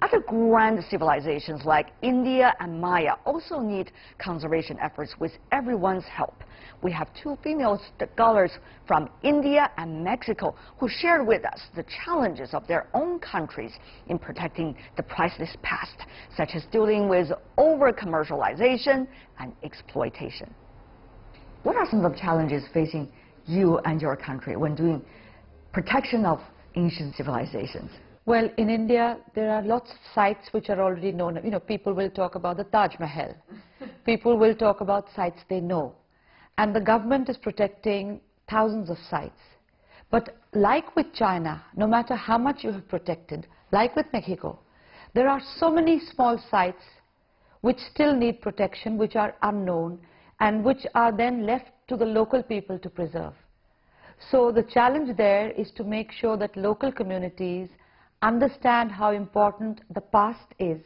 Other grand civilizations like India and Maya also need conservation efforts with everyone's help. We have two female scholars from India and Mexico who shared with us the challenges of their own countries in protecting the priceless past, such as dealing with over-commercialization and exploitation. What are some of the challenges facing you and your country when doing protection of ancient civilizations? Well, in India, there are lots of sites which are already known. You know, people will talk about the Taj Mahal. People will talk about sites they know. And the government is protecting thousands of sites. But like with China, no matter how much you have protected, like with Mexico, there are so many small sites which still need protection, which are unknown, and which are then left to the local people to preserve. So the challenge there is to make sure that local communities understand how important the past is,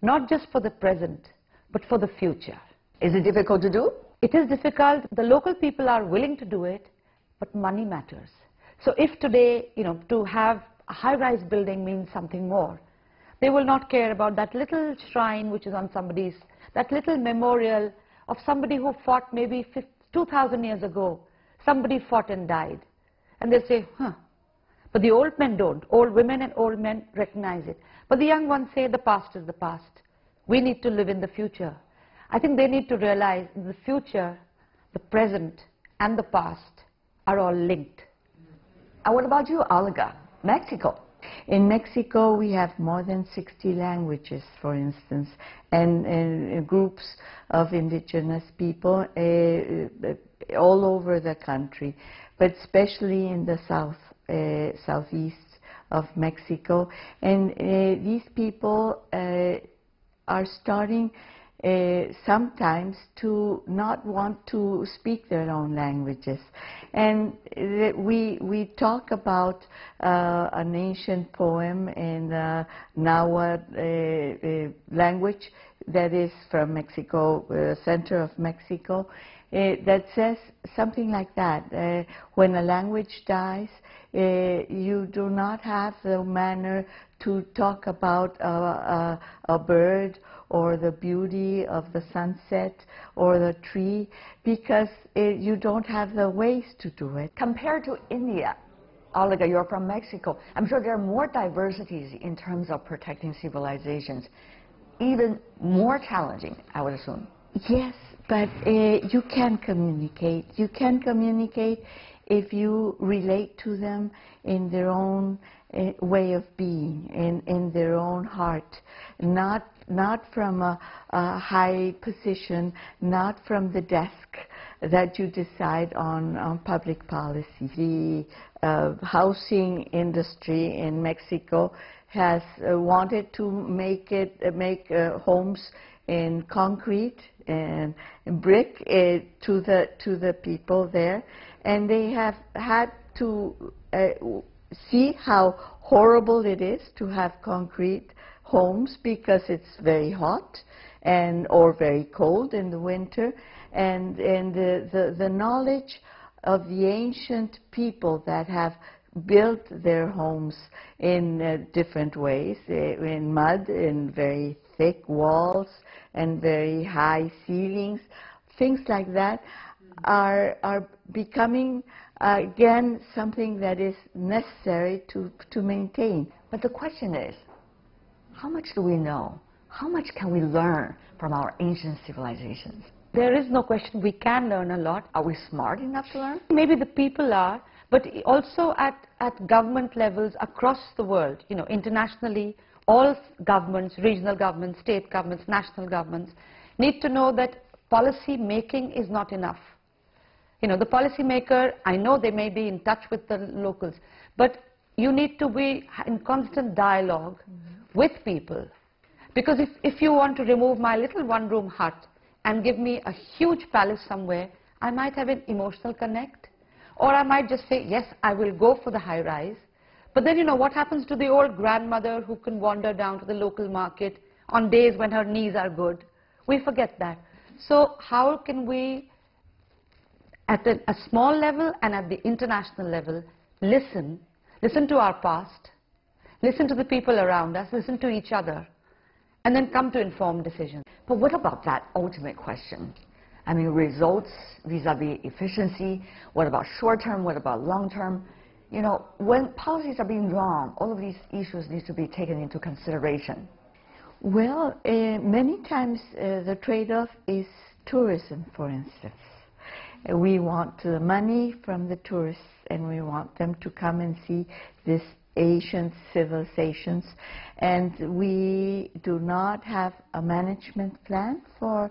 not just for the present, but for the future. Is it difficult to do? It is difficult. The local people are willing to do it, but money matters. So if today, to have a high-rise building means something more, they will not care about that little shrine which is on somebody's, that little memorial of somebody who fought maybe 2,000 years ago. Somebody fought and died. And they'll say, huh. But the old men don't. Old women and old men recognize it. But the young ones say the past is the past. We need to live in the future. I think they need to realize the future, the present, and the past are all linked. And what about you, Olga? Mexico. In Mexico, we have more than 60 languages, for instance, and groups of indigenous people all over the country, but especially in the southeast of Mexico. And these people are starting sometimes to not want to speak their own languages. And we talk about an ancient poem in the Nahuatl language that is from Mexico, center of Mexico, that says something like that. When a language dies, you do not have the manner to talk about a bird or the beauty of the sunset or the tree, because you don't have the ways to do it. Compared to India, Olga, you're from Mexico, I'm sure there are more diversities in terms of protecting civilizations, even more challenging, I would assume. Yes, but you can communicate. You can communicate if you relate to them in their own way of being, in their own heart, not from a high position, not from the desk that you decide on public policy. The housing industry in Mexico has wanted to make homes in concrete and brick to the people there, and they have had to see how horrible it is to have concrete homes because it's very hot or very cold in the winter, and the knowledge of the ancient people that have built their homes in different ways, in mud, in very thick walls and very high ceilings, things like that are becoming again something that is necessary to maintain. But the question is, how much do we know? How much can we learn from our ancient civilizations? There is no question we can learn a lot. Are we smart enough to learn? Maybe the people are, but also at government levels across the world, internationally, all governments, regional governments, state governments, national governments, need to know that policy making is not enough. The policy maker, I know they may be in touch with the locals, but you need to be in constant dialogue with people. Because if you want to remove my little one-room hut and give me a huge palace somewhere, I might have an emotional connect. Or I might just say, yes, I will go for the high-rise. But then, what happens to the old grandmother who can wander down to the local market on days when her knees are good? We forget that. So how can we, at a small level and at the international level, listen to our past, listen to the people around us, listen to each other, and then come to informed decisions. But what about that ultimate question? I mean, results vis-a-vis efficiency. What about short-term? What about long-term? You know, when policies are being drawn, all of these issues need to be taken into consideration. Well, many times the trade-off is tourism, for instance. We want money from the tourists, and we want them to come and see this ancient civilizations, and we do not have a management plan for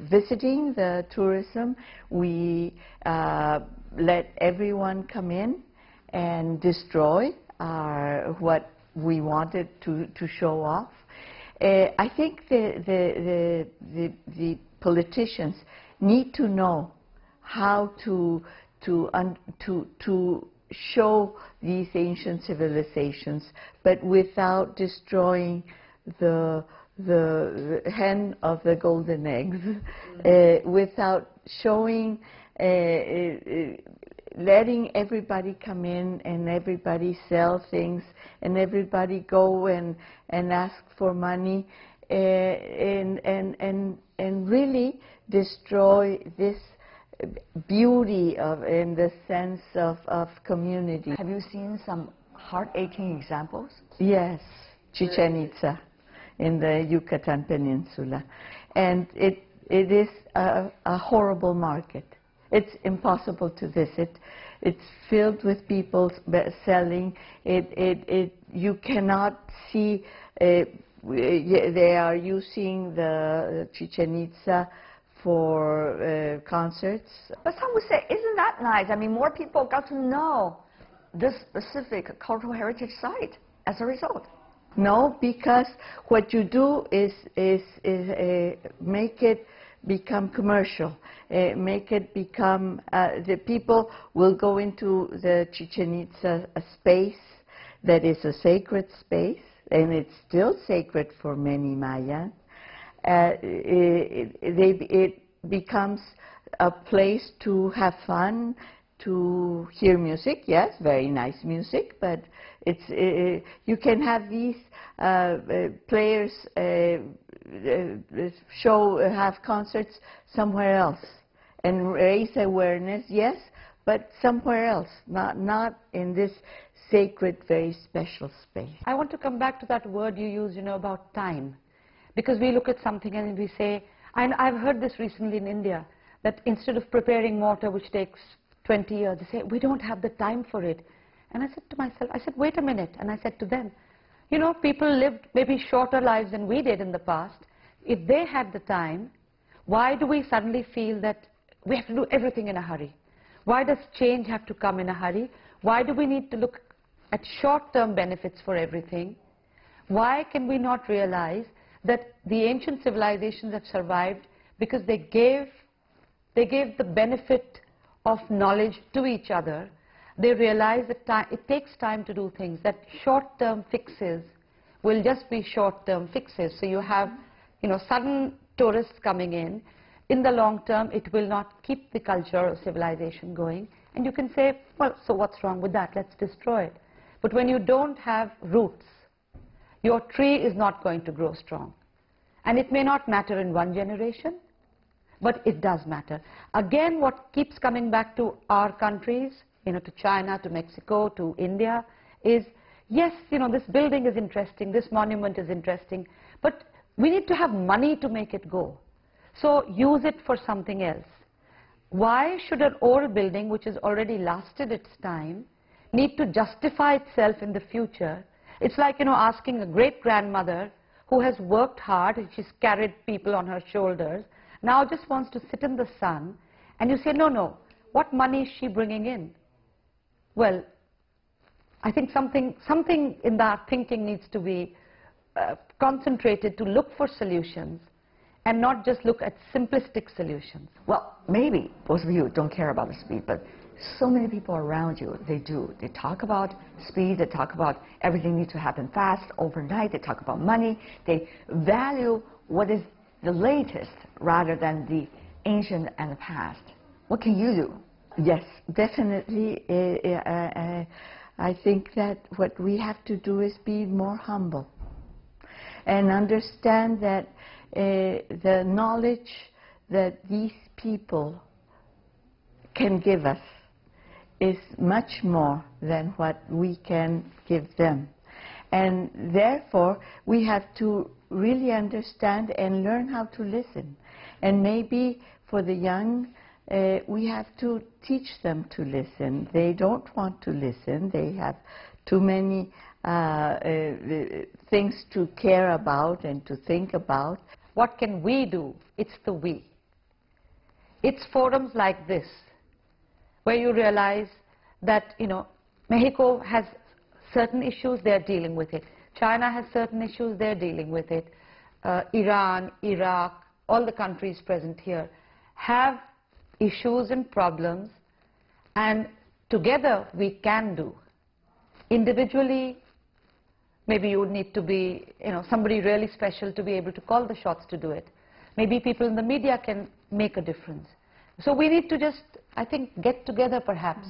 visiting the tourism. We let everyone come in and destroy what we wanted to show off. I think the politicians need to know how to show these ancient civilizations, but without destroying the hen of the golden eggs, without showing, letting everybody come in and everybody sell things and everybody go and ask for money, and really destroy this beauty in the sense of community. Have you seen some heart-aching examples? Yes, Chichen Itza in the Yucatan Peninsula, and it is a horrible market. It's impossible to visit. It's filled with people selling. You cannot see. They are using the Chichen Itza for concerts. But some would say, isn't that nice? I mean, more people got to know this specific cultural heritage site as a result. No, because what you do is make it become commercial. Make it become, the people will go into the Chichen Itza space that is a sacred space, and it's still sacred for many Mayans. It becomes a place to have fun, to hear music. Yes, very nice music, but it's you can have these players have concerts somewhere else and raise awareness. Yes, but somewhere else, not in this sacred, very special space. I want to come back to that word you use, about time. Because we look at something and we say, and I've heard this recently in India, that instead of preparing mortar, which takes 20 years, they say, we don't have the time for it. And I said to myself, wait a minute. And I said to them, people lived maybe shorter lives than we did in the past. If they had the time, why do we suddenly feel that we have to do everything in a hurry? Why does change have to come in a hurry? Why do we need to look at short-term benefits for everything? Why can we not realize that the ancient civilizations have survived because they gave the benefit of knowledge to each other? They realized that it takes time to do things, that short-term fixes will just be short-term fixes. So you have, sudden tourists coming in. In the long term, it will not keep the culture or civilization going. And you can say, well, so what's wrong with that? Let's destroy it. But when you don't have roots, your tree is not going to grow strong. And it may not matter in one generation, but it does matter. Again, what keeps coming back to our countries, to China, to Mexico, to India, is, yes, this building is interesting, this monument is interesting, but we need to have money to make it go. So use it for something else. Why should an old building, which has already lasted its time, need to justify itself in the future? It's like, asking a great-grandmother who has worked hard, she's carried people on her shoulders, now just wants to sit in the sun, and you say, no, what money is she bringing in? Well, I think something in that thinking needs to be concentrated to look for solutions and not just look at simplistic solutions. Well, maybe both of you don't care about the speed, but so many people around you, they do. They talk about speed, they talk about everything needs to happen fast, overnight, they talk about money. They value what is the latest rather than the ancient and the past. What can you do? Yes, definitely. I think that what we have to do is be more humble and understand that the knowledge that these people can give us is much more than what we can give them. And therefore, we have to really understand and learn how to listen. And maybe for the young, we have to teach them to listen. They don't want to listen. They have too many things to care about and to think about. What can we do? It's the we. It's forums like this where you realize that, you know, Mexico has certain issues, they're dealing with it. China has certain issues, they're dealing with it. Iran, Iraq, all the countries present here have issues and problems, and together we can do. Individually, maybe you would need to be, you know, somebody really special to be able to call the shots to do it. Maybe people in the media can make a difference. So we need to just, I think, get together perhaps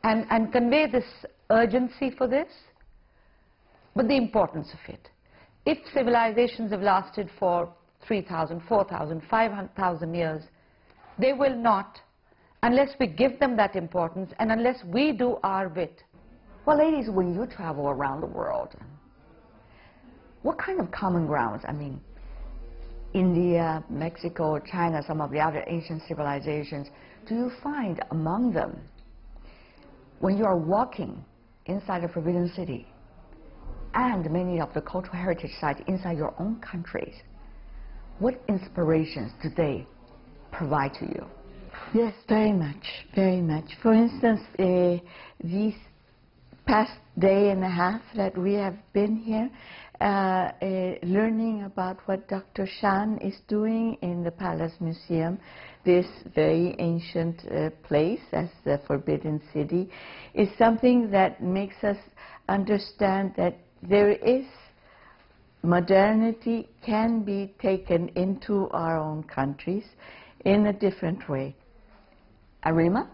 and convey this urgency for this, but the importance of it. If civilizations have lasted for 3,000, 4,000, 5,000 years, they will not unless we give them that importance and unless we do our bit. Well, ladies, when you travel around the world, what kind of common grounds, I mean, India, Mexico, China, some of the other ancient civilizations, do you find among them when you are walking inside a Forbidden City and many of the cultural heritage sites inside your own countries? What inspirations do they provide to you? Yes, very much, very much. For instance, these past day and a half that we have been here, learning about what Dr. Shan is doing in the Palace Museum, this very ancient place as the Forbidden City, is something that makes us understand that there is modernity can be taken into our own countries in a different way. Arima?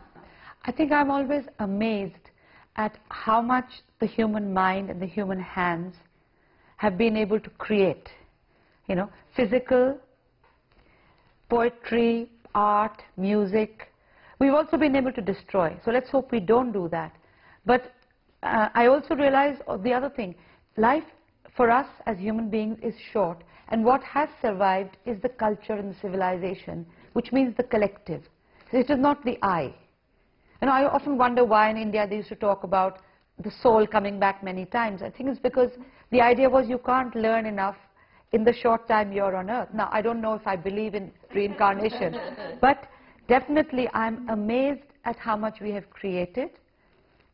I think I'm always amazed at how much the human mind and the human hands have been able to create. You know, physical, poetry, art, music. We've also been able to destroy. So let's hope we don't do that. But I also realize the other thing. Life for us as human beings is short. And what has survived is the culture and the civilization, which means the collective. It is not the I. You know, I often wonder why in India they used to talk about the soul coming back many times. I think it's because the idea was you can't learn enough in the short time you're on earth. Now, I don't know if I believe in reincarnation, but definitely I'm amazed at how much we have created,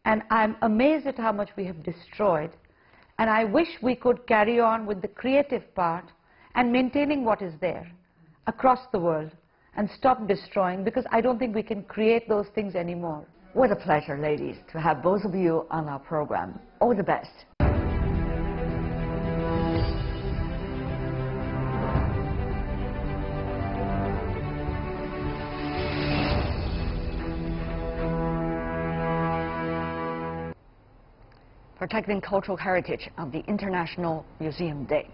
and I'm amazed at how much we have destroyed. And I wish we could carry on with the creative part and maintaining what is there across the world and stop destroying, because I don't think we can create those things anymore. What a pleasure, ladies, to have both of you on our program. All the best. Protecting cultural heritage on the International Museum Day.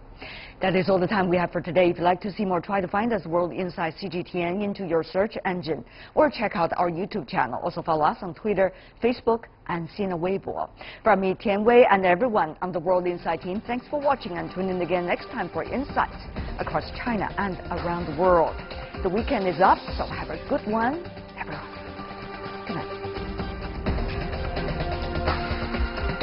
That is all the time we have for today. If you'd like to see more, try to find us World Insight CGTN into your search engine, or check out our YouTube channel. Also follow us on Twitter, Facebook, and Sina Weibo. From me, Tian Wei, and everyone on the World Insight team, thanks for watching, and tune in again next time for insights across China and around the world. The weekend is up, so have a good one.